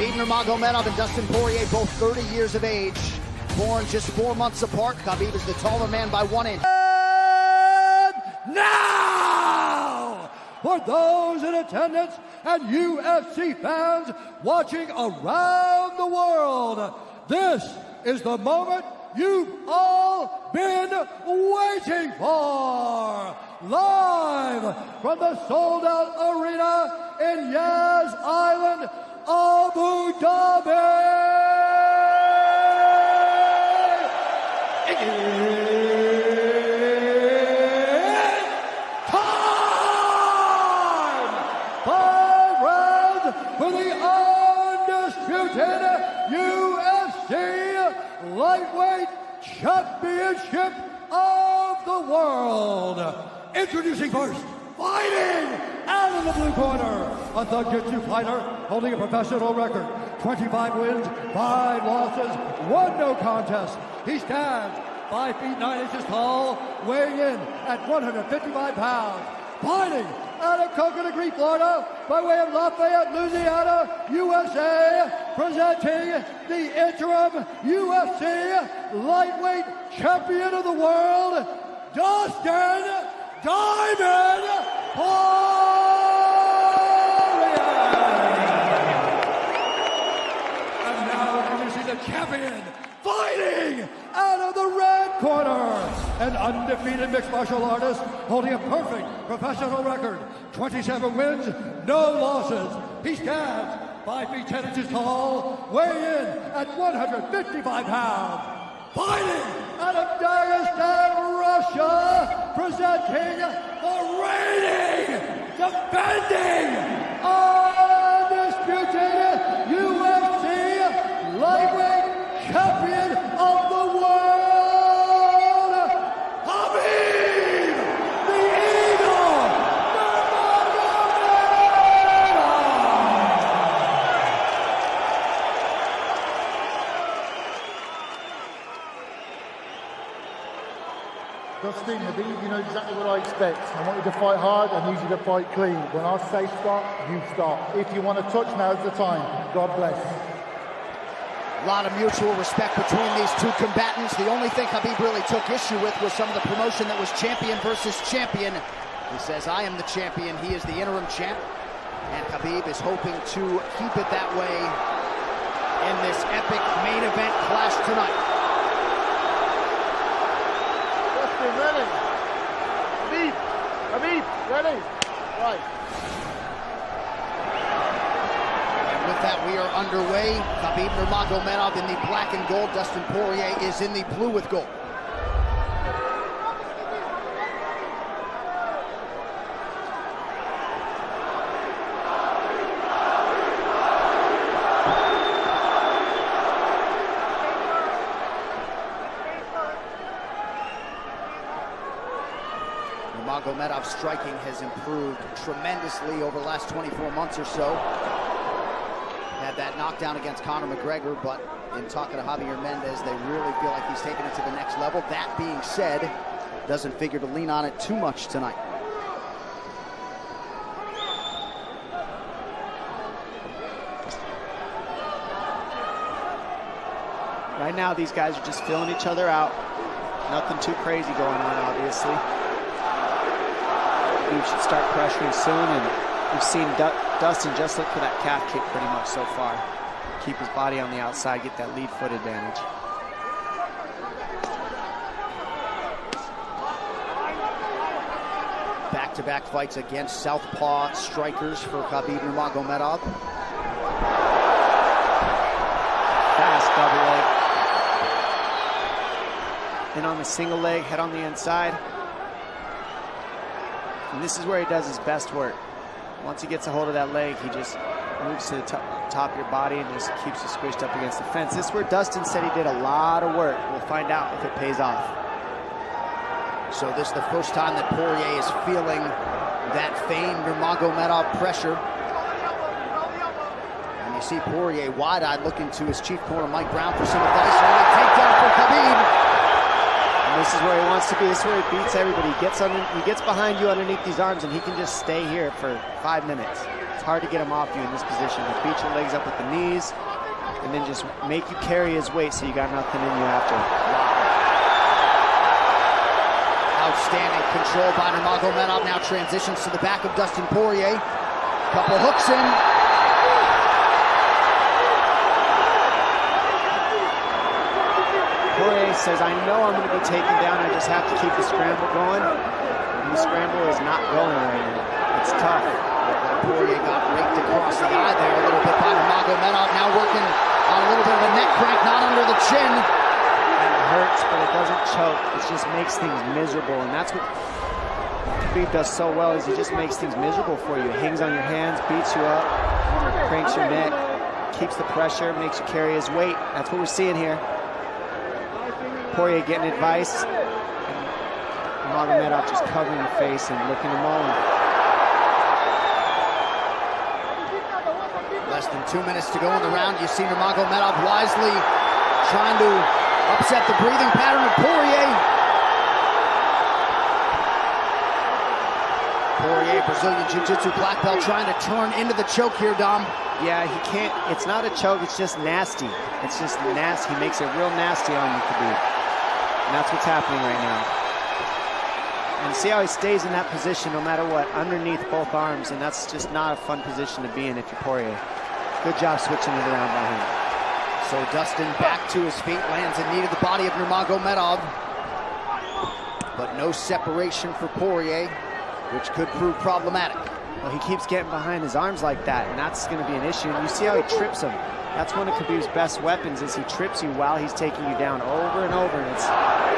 Khabib Nurmagomedov and Dustin Poirier, both 30 years of age, born just 4 months apart. Khabib is the taller man by 1 inch. And now, for those in attendance and UFC fans watching around the world, this is the moment you've all been waiting for. Live from the sold-out arena in Yas Island, Abu Dhabi. It's time! 5 rounds for the undisputed UFC Lightweight Championship of the World. Introducing first, fighting out of the blue corner, a Thug-Jitsu fighter holding a professional record, 25 wins, 5 losses, 1 no contest. He stands 5 feet 9 inches tall, weighing in at 155 pounds. Fighting out of Coconut Creek, Florida, by way of Lafayette, Louisiana, USA, presenting the interim UFC Lightweight Champion of the World, Dustin Diamond Poirier. And now introducing the champion, fighting out of the red corner, an undefeated mixed martial artist holding a perfect professional record, 27 wins, no losses. He stands 5 feet 10 inches tall, weighing in at 155 pounds. Fighting out of Dagestan, Russia, presenting the reigning, defending, undisputed UFC Lightweight Champion of the World, Khabib, the Eagle, Dustin, Khabib, you know exactly what I expect. I want you to fight hard, I need you to fight clean. When I say stop, you stop. If you want to touch, now's the time. God bless. A lot of mutual respect between these two combatants. The only thing Khabib really took issue with was some of the promotion that was champion versus champion. He says, I am the champion, he is the interim champ. And Khabib is hoping to keep it that way in this epic main event clash tonight. Dustin, ready? Khabib, ready? Right. With that, we are underway. Khabib Nurmagomedov in the black and gold. Dustin Poirier is in the blue with gold. Nurmagomedov's striking has improved tremendously over the last 24 months or so. Had that knockdown against Conor McGregor, but in talking to Javier Mendez, they really feel like he's taking it to the next level. That being said, doesn't figure to lean on it too much tonight. Right now, these guys are just filling each other out. Nothing too crazy going on, obviously. We should start pressuring soon, and we've seen Dustin just look for that calf kick pretty much so far. Keep his body on the outside, get that lead foot advantage. Back-to-back fights against southpaw strikers for Khabib Nurmagomedov. Fast double leg. Then on the single leg, head on the inside. And this is where he does his best work. Once he gets a hold of that leg, he just moves to the top of your body and just keeps you squished up against the fence. This is where Dustin said he did a lot of work. We'll find out if it pays off. So this is the first time that Poirier is feeling that famed Nurmagomedov pressure. And you see Poirier wide-eyed looking to his chief corner, Mike Brown, for some advice. Early takedown for Khabib. And this is where he wants to be. This is where he beats everybody. He gets behind you underneath these arms, and he can just stay here for 5 minutes. It's hard to get him off you in this position. You beat your legs up with the knees, and then just make you carry his weight so you got nothing in you after. Outstanding control by Nurmagomedov. Now transitions to the back of Dustin Poirier. Couple hooks in. Poirier says, I know I'm going to be taken down. I just have to keep the scramble going. And the scramble is not going right now. It's tough. Poirier got raked across the eye there a little bit by Nurmagomedov. Now working on a little bit of a neck crank, not under the chin. It hurts, but it doesn't choke. It just makes things miserable, and that's what Khabib does so well, is he just makes things miserable for you. Hangs on your hands, beats you up, cranks your neck, keeps the pressure, makes you carry his weight. That's what we're seeing here. Poirier getting advice, and Nurmagomedov just covering the face and looking him on. Less than 2 minutes to go in the round. You see Nurmagomedov wisely trying to upset the breathing pattern of Poirier. Poirier, Brazilian Jiu-Jitsu black belt, trying to turn into the choke here, Dom. Yeah, he can't. It's not a choke. It's just nasty. It's just nasty. He makes it real nasty on you, Khabib. And that's what's happening right now. And see how he stays in that position no matter what, underneath both arms, and that's just not a fun position to be in if you're Poirier. Good job switching it around by him. So Dustin back to his feet, lands a knee to the body of Nurmagomedov. But no separation for Poirier, which could prove problematic. Well, he keeps getting behind his arms like that, and that's going to be an issue. And you see how he trips him. That's one of Khabib's best weapons, is he trips you while he's taking you down over and over. And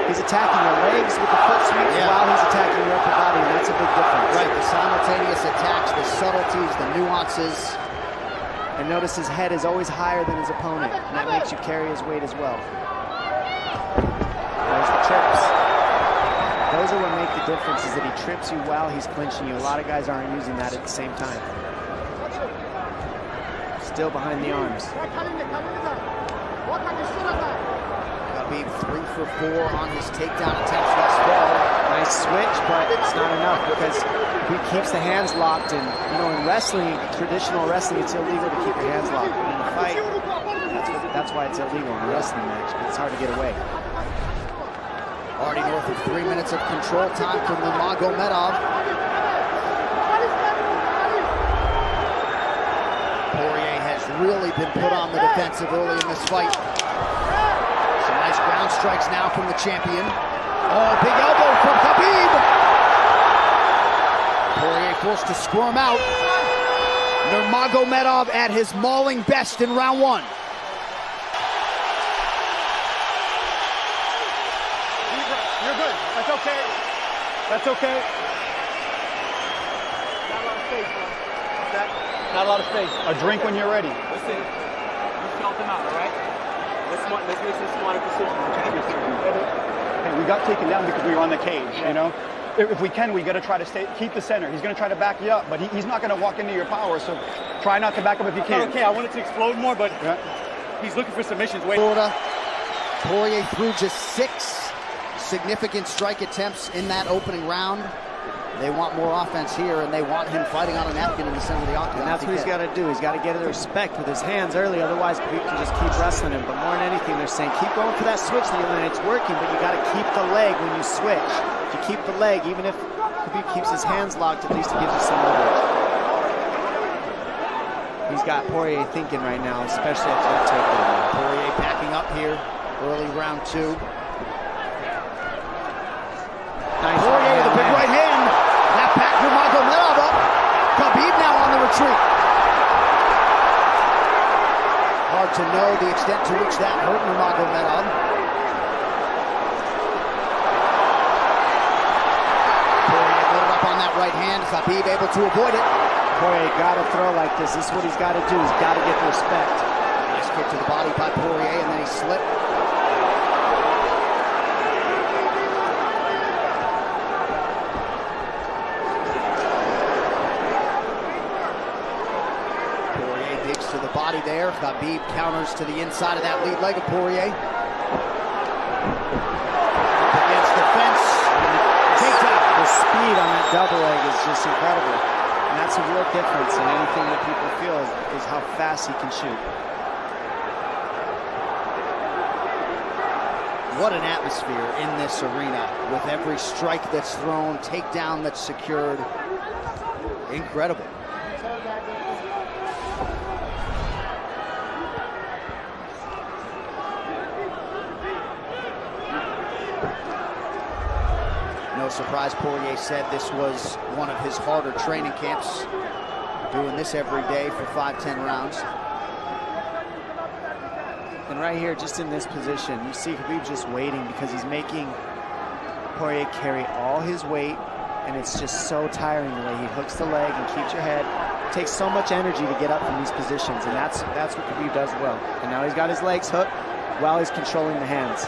he's attacking your legs with the foot sweeps while he's attacking your upper body, and that's a big difference. Right, the simultaneous attacks, the subtleties, the nuances. And notice his head is always higher than his opponent, and that makes you carry his weight as well. There's the trips. Those are what make the difference, is that he trips you while he's clinching you. A lot of guys aren't using that at the same time. Still behind the arms. Khabib 3 for 4 on his takedown attempts thus far. Nice switch, but it's not enough because he keeps the hands locked. And you know, in wrestling, traditional wrestling, it's illegal to keep your hands locked. In a fight, that's why it's illegal in a wrestling match. It's hard to get away. Already north of 3 minutes of control time for Nurmagomedov. Poirier has really been put on the defensive early in this fight. Some nice ground strikes now from the champion. Oh, big elbow from Khabib. Poirier forced to squirm out. Nurmagomedov at his mauling best in round 1. You're good. That's okay. That's okay. Not a lot of space, bro. What's that? Not a lot of space. A drink when you're ready. Listen, you felt him out, all right? Let's make some smarter decisions. Hey, we got taken down because we were on the cage, you know? If we can, we got to try to keep the center. He's going to try to back you up, but he's not going to walk into your power, so try not to back up if you can. Okay, I wanted to explode more, but he's looking for submissions. Wait. Poirier threw just 6 significant strike attempts in that opening round. They want more offense here, and they want him fighting on a napkin in the center of the octagon. And that's what he's got to do. He's got to get the respect with his hands early, otherwise Khabib can just keep wrestling him. But more than anything, they're saying keep going for that switch that it's working, but you got to keep the leg when you switch. If you keep the leg, even if Khabib keeps his hands locked, at least it gives you some leverage. He's got Poirier thinking right now, especially after that takedown. Poirier backing up here, early round 2. Nice Poirier with a big right hand. That back Nurmagomedov up. Khabib now on the retreat. Hard to know the extent to which that hurt Nurmagomedov. Poirier loaded up on that right hand. Khabib able to avoid it. Poirier got to throw like this. This is what he's got to do. He's got to get the respect. Nice kick to the body by Poirier, and then he slipped. To the body there. Khabib counters to the inside of that lead leg of Poirier. Up against the fence. The speed on that double leg is just incredible. And that's a real difference in anything that people feel is how fast he can shoot. What an atmosphere in this arena with every strike that's thrown, takedown that's secured. Incredible. No surprise, Poirier said this was one of his harder training camps, doing this every day for 5-10 rounds. And right here, just in this position, you see Khabib just waiting because he's making Poirier carry all his weight, and it's just so tiring the way he hooks the leg and keeps your head. It takes so much energy to get up from these positions, and that's what Khabib does well. And now he's got his legs hooked while he's controlling the hands.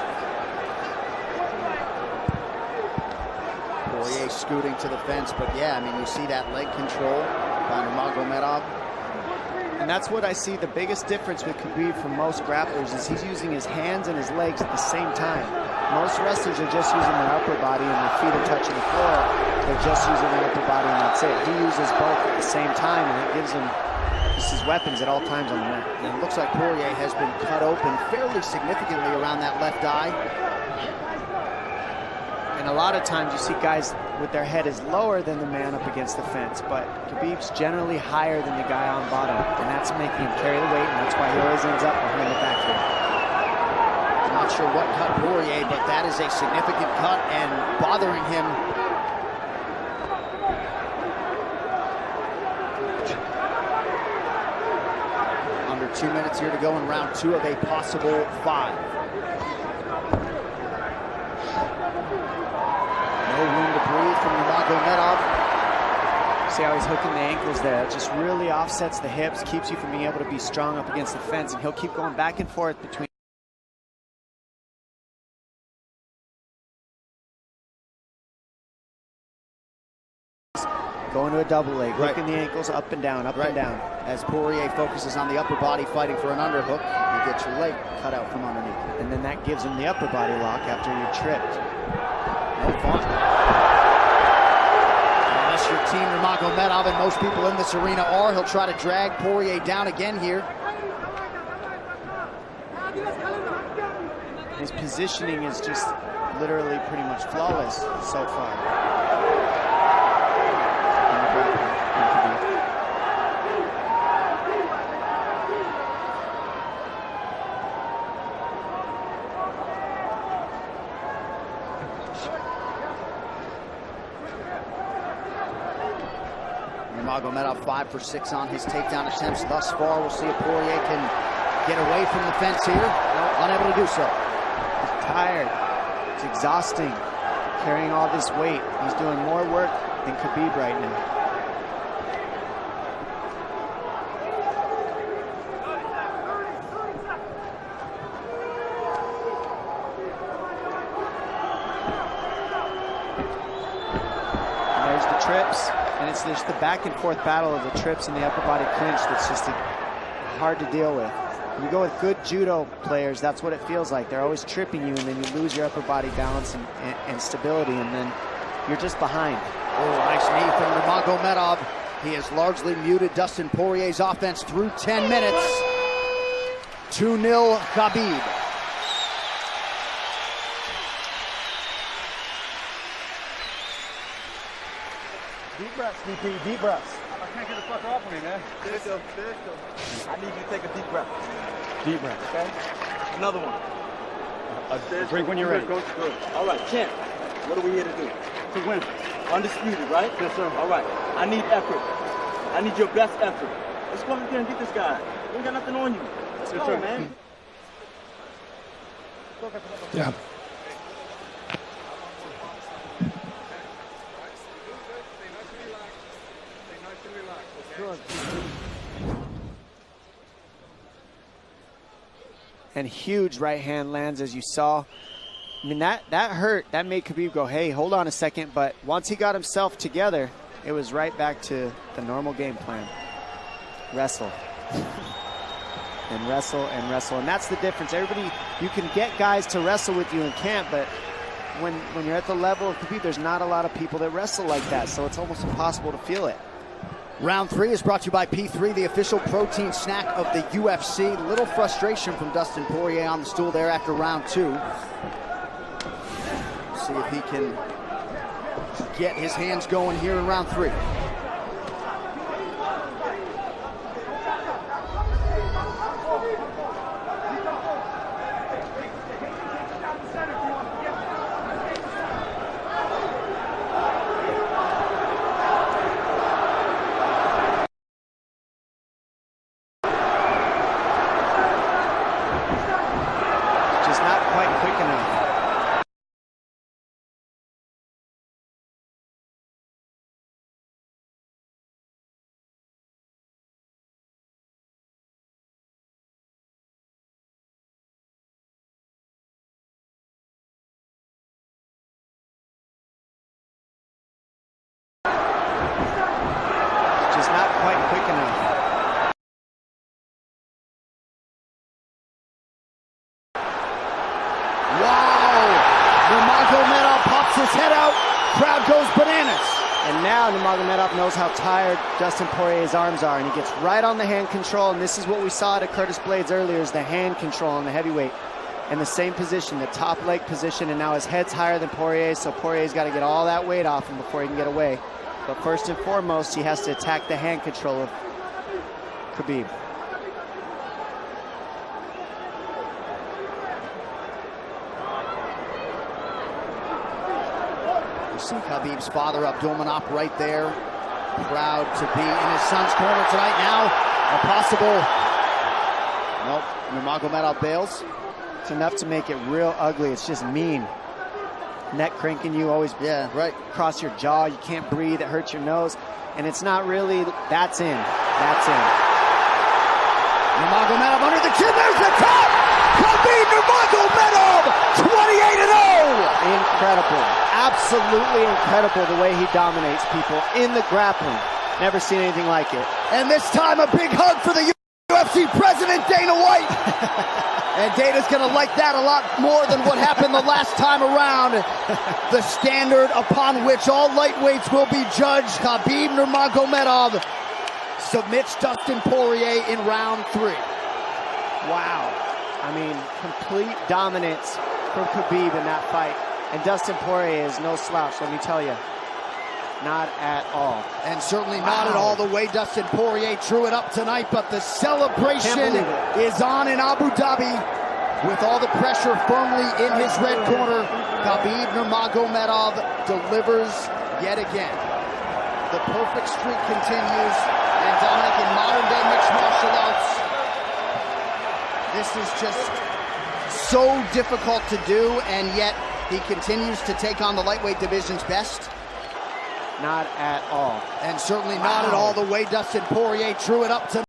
Poirier scooting to the fence, but yeah, I mean, you see that leg control by Nurmagomedov. And that's what I see the biggest difference with Khabib from most grapplers is he's using his hands and his legs at the same time. Most wrestlers are just using their upper body and their feet are touching the floor. They're just using their upper body and that's it. He uses both at the same time, and it gives him just his weapons at all times on the mat. And it looks like Poirier has been cut open fairly significantly around that left eye. And a lot of times you see guys with their head is lower than the man up against the fence, but Khabib's generally higher than the guy on bottom, and that's making him carry the weight, and that's why he always ends up behind the back here. I'm not sure what cut Poirier, but that is a significant cut and bothering him. Under 2 minutes here to go in round 2 of a possible 5. No room to breathe from Nurmagomedov. See how he's hooking the ankles there? It just really offsets the hips, keeps you from being able to be strong up against the fence, and he'll keep going back and forth between. Going to a double leg, hooking the ankles up and down, up and down. As Poirier focuses on the upper body, fighting for an underhook, you get your leg cut out from underneath. And then that gives him the upper body lock after you're tripped. No fun. Unless you're Team Nurmagomedov, and most people in this arena are, he'll try to drag Poirier down again here. His positioning is just literally pretty much flawless so far. Nurmagomedov 5 for 6 on his takedown attempts thus far. We'll see if Poirier can get away from the fence here. Unable to do so. He's tired. It's exhausting carrying all this weight. He's doing more work than Khabib right now. And there's the trips. And it's just the back and forth battle of the trips and the upper body clinch that's just hard to deal with. When you go with good judo players, that's what it feels like. They're always tripping you, and then you lose your upper body balance and stability, and then you're just behind. Oh, nice knee from Nurmagomedov. He has largely muted Dustin Poirier's offense through 10 minutes. 2-0 Khabib. Deep breaths, DP, deep breaths. I can't get the fucker off of me, man. There still. I need you to take a deep breath. Deep breath. Okay? Another one. Drink when you're ready. Good. All right, champ. What are we here to do? To win. Undisputed, right? Yes, sir. All right. I need effort. I need your best effort. Let's go out there and get this guy. We ain't got nothing on you. Let's go, man. Yeah. And huge right hand lands, as you saw. I mean, that hurt. That made Khabib go, hey, hold on a second. But once he got himself together, it was right back to the normal game plan. Wrestle. And wrestle and wrestle. And that's the difference. Everybody, you can get guys to wrestle with you in camp, but when you're at the level of Khabib, there's not a lot of people that wrestle like that. So it's almost impossible to feel it. Round 3 is brought to you by P3, the official protein snack of the UFC. Little frustration from Dustin Poirier on the stool there after round 2. See if he can get his hands going here in round 3. Not quite quick enough. Wow! Nurmagomedov pops his head out. Crowd goes bananas. And now Nurmagomedov knows how tired Dustin Poirier's arms are, and he gets right on the hand control. And this is what we saw to Curtis Blades earlier: is the hand control on the heavyweight. In the same position, the top leg position, and now his head's higher than Poirier's, so Poirier's got to get all that weight off him before he can get away. But first and foremost, he has to attack the hand control of Khabib. You see Khabib's father, Abdulmanap, right there. Proud to be in his son's corner tonight. Now, a possible... Nope, Nurmagomedov bails. It's enough to make it real ugly. It's just mean. Neck cranking you, always cross your jaw, you can't breathe, it hurts your nose, and it's not really, that's in. Nurmagomedov under the chin, there's the top! Khabib Nurmagomedov, 28-0! Incredible, absolutely incredible the way he dominates people in the grappling. Never seen anything like it. And this time a big hug for the UFC president, Dana White! And Dana's going to like that a lot more than what happened the last time around. The standard upon which all lightweights will be judged. Khabib Nurmagomedov submits Dustin Poirier in round 3. Wow. I mean, complete dominance from Khabib in that fight. And Dustin Poirier is no slouch, let me tell you. Not at all. And certainly not at all the way Dustin Poirier drew it up tonight, but the celebration is on in Abu Dhabi with all the pressure firmly in his red corner. Khabib Nurmagomedov delivers yet again. The perfect streak continues, and Dominic, in modern-day mixed martial arts, this is just so difficult to do, and yet he continues to take on the lightweight division's best. Not at all. And certainly not at all the way Dustin Poirier drew it up tonight.